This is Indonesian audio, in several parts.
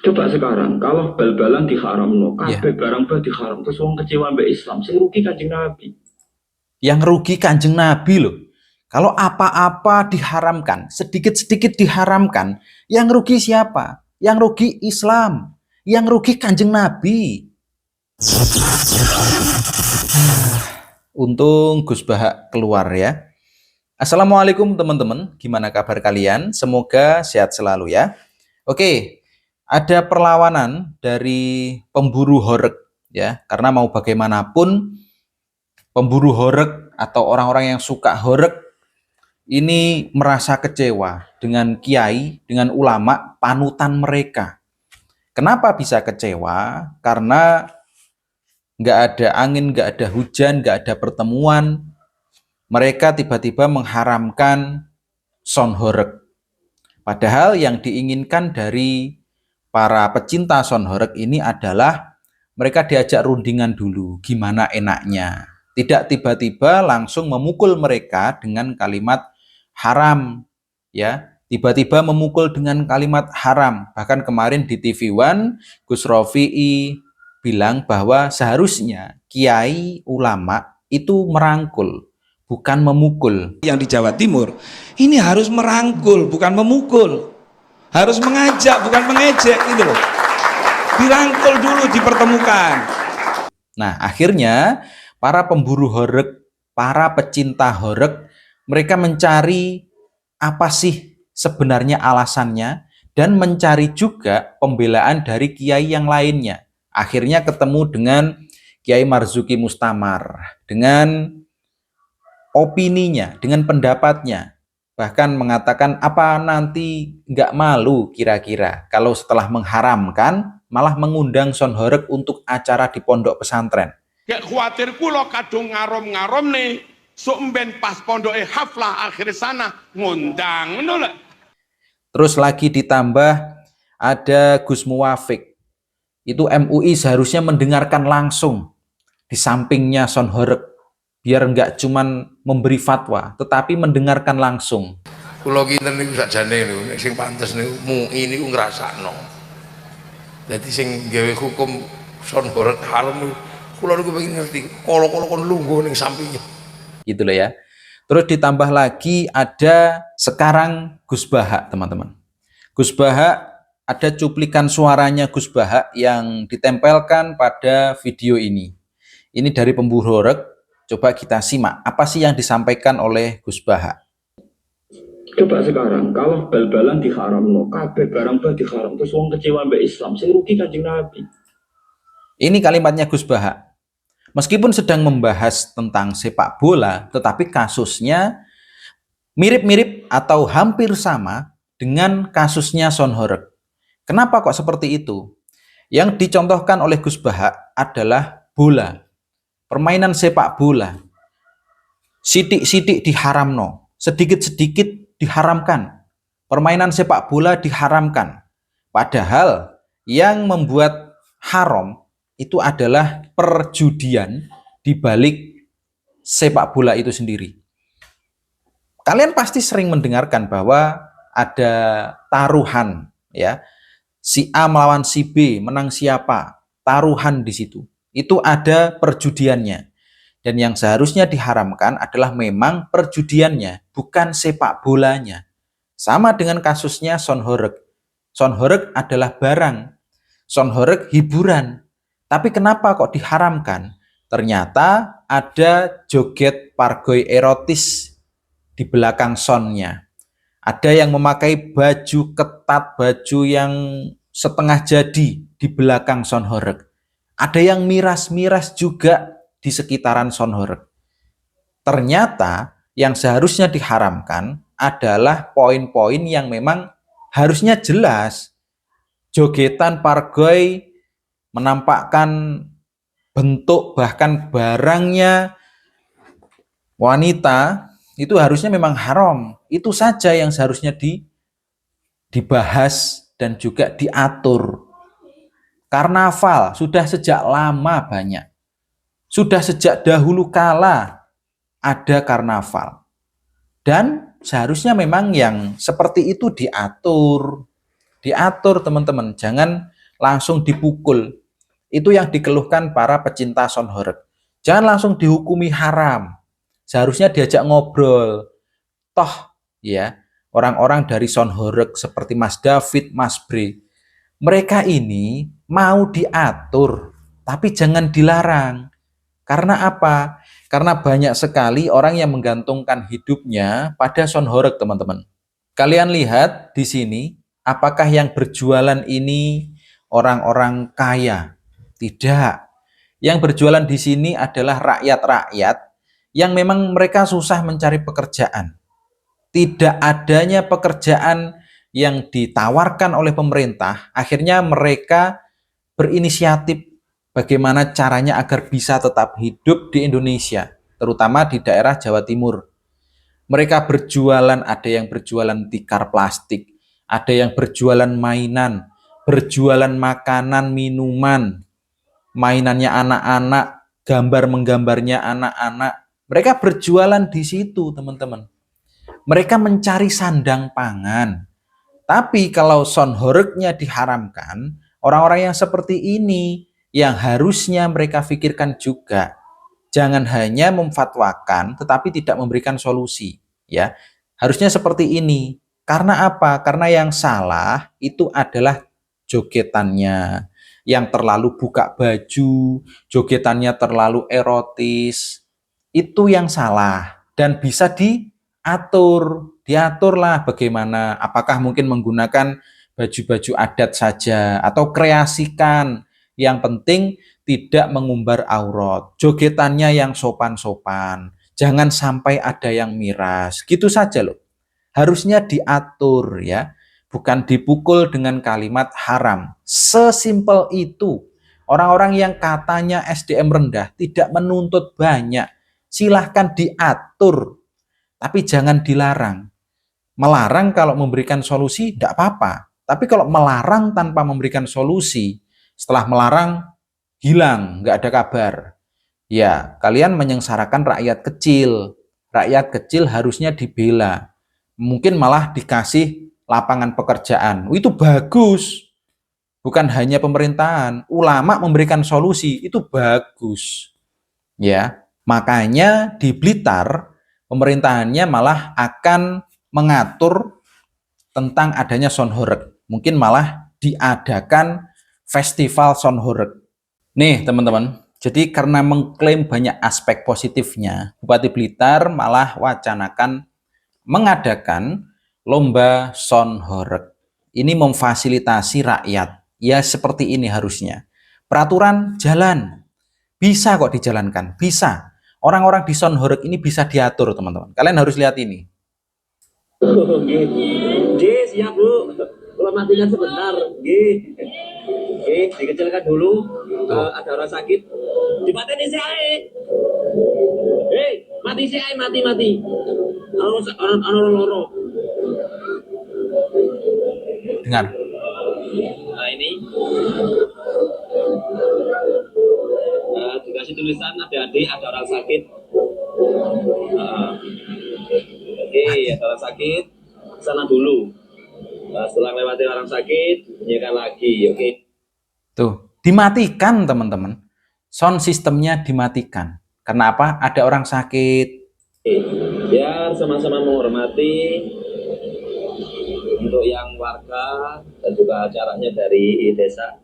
Coba sekarang, kalau bal-balan diharamno, Ya, kabeh barang bah diharam, terus wong kecewa mbek Islam, sing rugi Kanjeng Nabi. yang rugi Kanjeng Nabi loh. Kalau apa-apa diharamkan, sedikit-sedikit diharamkan, yang rugi siapa? Yang rugi Islam, yang rugi Kanjeng Nabi. Untung Gus Bahak keluar ya. Assalamualaikum teman-teman, gimana kabar kalian? Semoga sehat selalu ya. Oke, ada perlawanan dari pemburu horeg ya, karena mau bagaimanapun pemburu horeg atau orang-orang yang suka horeg ini merasa kecewa dengan kiai, dengan ulama panutan mereka. Kenapa bisa kecewa? Karena nggak ada angin, nggak ada hujan, nggak ada pertemuan. Mereka tiba-tiba mengharamkan son horeg. Padahal yang diinginkan dari para pecinta son horeg ini adalah mereka diajak rundingan dulu, gimana enaknya. Tidak tiba-tiba langsung memukul mereka dengan kalimat haram, ya. Tiba-tiba memukul dengan kalimat haram. Bahkan kemarin di TV One, Gus Rofi'i bilang bahwa seharusnya kiai ulama itu merangkul, bukan memukul. Yang di Jawa Timur ini harus merangkul bukan memukul, harus mengajak bukan mengejek gitu loh, dirangkul dulu, dipertemukan. Nah akhirnya para pemburu horeg, para pecinta horeg, mereka mencari apa sih sebenarnya alasannya dan mencari juga pembelaan dari kiai yang lainnya. Akhirnya ketemu dengan Kiai Marzuki Mustamar dengan opininya, dengan pendapatnya. Bahkan mengatakan apa nanti nggak malu kira-kira kalau setelah mengharamkan malah mengundang son horeg untuk acara di pondok pesantren. Kayak khawatir kulo kadung ngarom-ngarom nih, sumben pas pondok haflah akhir sana ngundang, nolak. Terus lagi ditambah ada Gus Muwafiq. Itu MUI seharusnya mendengarkan langsung di sampingnya son horeg, biar nggak cuman memberi fatwa, tetapi mendengarkan langsung. Kula kinten niku sakjane niku nek sing pantes niku MUI niku ngrasakno. Dadi sing gawe hukum son horeg haram niku kula niku pengen ngerti. Kala-kala kon lungguh ning sampingnya. Gitu loh ya. Terus ditambah lagi ada sekarang Gus Bahak, teman-teman. Gus Bahak, ada cuplikan suaranya Gus Bahak yang ditempelkan pada video ini. Ini dari pemburu horeg. Coba kita simak apa sih yang disampaikan oleh Gus Bahak. Coba sekarang, kalau bal-balan diharamno, kabeh barang bah diharam, terus wong kecewa mbek Islam, sing rugi Kanjeng Nabi. Ini kalimatnya Gus Bahak. Meskipun sedang membahas tentang sepak bola, tetapi kasusnya mirip-mirip atau hampir sama dengan kasusnya son horeg. Kenapa kok seperti itu? Yang dicontohkan oleh Gus Bahak adalah bola, permainan sepak bola. Sidik-sidik diharamno, sedikit-sedikit diharamkan. Permainan sepak bola diharamkan. Padahal yang membuat haram itu adalah perjudian di balik sepak bola itu sendiri. Kalian pasti sering mendengarkan bahwa ada taruhan, ya. Si A melawan si B, menang siapa? Taruhan di situ. Itu ada perjudiannya. Dan yang seharusnya diharamkan adalah memang perjudiannya, bukan sepak bolanya. Sama dengan kasusnya son horeg. Son horeg adalah barang. Son horeg hiburan. Tapi kenapa kok diharamkan? Ternyata ada joget pargoi erotis di belakang sonnya. Ada yang memakai baju ketat, baju yang setengah jadi di belakang son horeg. Ada yang miras-miras juga di sekitaran son horeg. Ternyata yang seharusnya diharamkan adalah poin-poin yang memang harusnya jelas. Jogetan pargoi menampakkan bentuk bahkan barangnya wanita, itu harusnya memang haram. Itu saja yang seharusnya dibahas dan juga diatur. Karnaval sudah sejak lama banyak. Sudah sejak dahulu kala ada karnaval. Dan seharusnya memang yang seperti itu diatur. diatur teman-teman, jangan langsung dipukul. Itu yang dikeluhkan para pecinta sonhoreg. Jangan langsung dihukumi haram. Seharusnya diajak ngobrol. Toh ya, orang-orang dari sonhoreg seperti Mas David, Mas Bre, mereka ini mau diatur, tapi jangan dilarang. Karena apa? Karena banyak sekali orang yang menggantungkan hidupnya pada sonhoreg, teman-teman. Kalian lihat di sini, apakah yang berjualan ini orang-orang kaya? Tidak. Yang berjualan di sini adalah rakyat-rakyat yang memang mereka susah mencari pekerjaan. Tidak adanya pekerjaan yang ditawarkan oleh pemerintah, akhirnya mereka berinisiatif bagaimana caranya agar bisa tetap hidup di Indonesia, terutama di daerah Jawa Timur. Mereka berjualan, ada yang berjualan tikar plastik, ada yang berjualan mainan, berjualan makanan, minuman, mainannya anak-anak, gambar-menggambarnya anak-anak. Mereka berjualan di situ, teman-teman. Mereka mencari sandang pangan. Tapi kalau sonhoregnya diharamkan, orang-orang yang seperti ini yang harusnya mereka pikirkan juga. Jangan hanya memfatwakan tetapi tidak memberikan solusi, ya. Harusnya seperti ini. Karena apa? Karena yang salah itu adalah jogetannya. Yang terlalu buka baju, jogetannya terlalu erotis. Itu yang salah dan bisa diaturlah bagaimana, apakah mungkin menggunakan baju-baju adat saja atau kreasikan, yang penting tidak mengumbar aurat, jogetannya yang sopan-sopan, jangan sampai ada yang miras, gitu saja loh. Harusnya diatur ya, bukan dipukul dengan kalimat haram. Sesimpel itu. Orang-orang yang katanya SDM rendah tidak menuntut banyak, silahkan diatur. Tapi jangan dilarang. Melarang kalau memberikan solusi tidak apa-apa. Tapi kalau melarang tanpa memberikan solusi, setelah melarang hilang, nggak ada kabar. Ya, kalian menyengsarakan rakyat kecil. Rakyat kecil harusnya dibela. Mungkin malah dikasih lapangan pekerjaan. Itu bagus. Bukan hanya pemerintahan, ulama memberikan solusi, itu bagus. Ya, makanya di Blitar pemerintahannya malah akan mengatur tentang adanya sonhoreg. Mungkin malah diadakan festival sonhoreg. Nih teman-teman, jadi karena mengklaim banyak aspek positifnya, Bupati Blitar malah wacanakan mengadakan lomba sonhoreg. Ini memfasilitasi rakyat. Ya seperti ini harusnya. Peraturan jalan. Bisa kok dijalankan, bisa. Orang-orang di sonhoreg ini bisa diatur, teman-teman. Kalian harus lihat ini. Oke, siap Bu. Kalau matikan sebentar, dikecilkan dulu. Ada orang sakit. Dipaten si ae. Mati si ae, mati. Orang loro. Dengar. Nah ini. Dikasih tulisan adik-adik ada orang sakit. Ada orang sakit, sana dulu. Setelah melewati orang sakit, nyekan lagi, oke. Tuh, dimatikan teman-teman. Sound sistemnya dimatikan. Kenapa? Ada orang sakit. Biar sama-sama menghormati untuk yang warga dan juga jaraknya dari desa.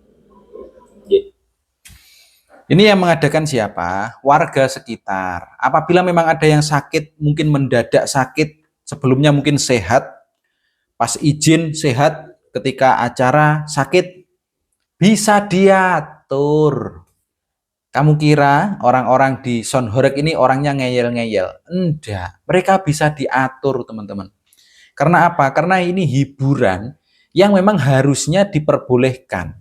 Ini yang mengadakan siapa? Warga sekitar. Apabila memang ada yang sakit, mungkin mendadak sakit, sebelumnya mungkin sehat, pas izin sehat, ketika acara sakit, bisa diatur. Kamu kira orang-orang di sonhoreg ini orangnya ngeyel-ngeyel? Enggak, mereka bisa diatur teman-teman. Karena apa? Karena ini hiburan yang memang harusnya diperbolehkan.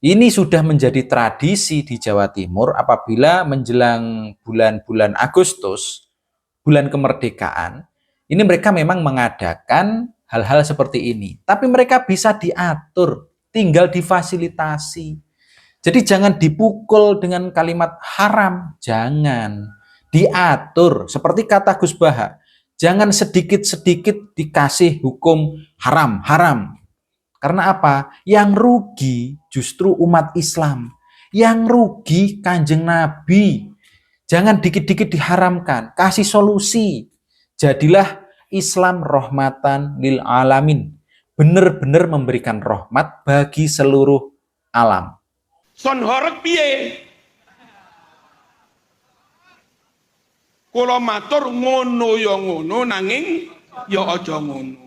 Ini sudah menjadi tradisi di Jawa Timur apabila menjelang bulan-bulan Agustus, bulan kemerdekaan, ini mereka memang mengadakan hal-hal seperti ini. Tapi mereka bisa diatur, tinggal difasilitasi. Jadi jangan dipukul dengan kalimat haram, jangan. Diatur, seperti kata Gus Baha, jangan sedikit-sedikit dikasih hukum haram. Karena apa? Yang rugi justru umat Islam. Yang rugi Kanjeng Nabi. Jangan dikit-dikit diharamkan. Kasih solusi. Jadilah Islam rahmatan lil alamin. Benar-benar memberikan rahmat bagi seluruh alam. Son horeg piye? Kula matur ngono ya ngono nanging ya aja ngono.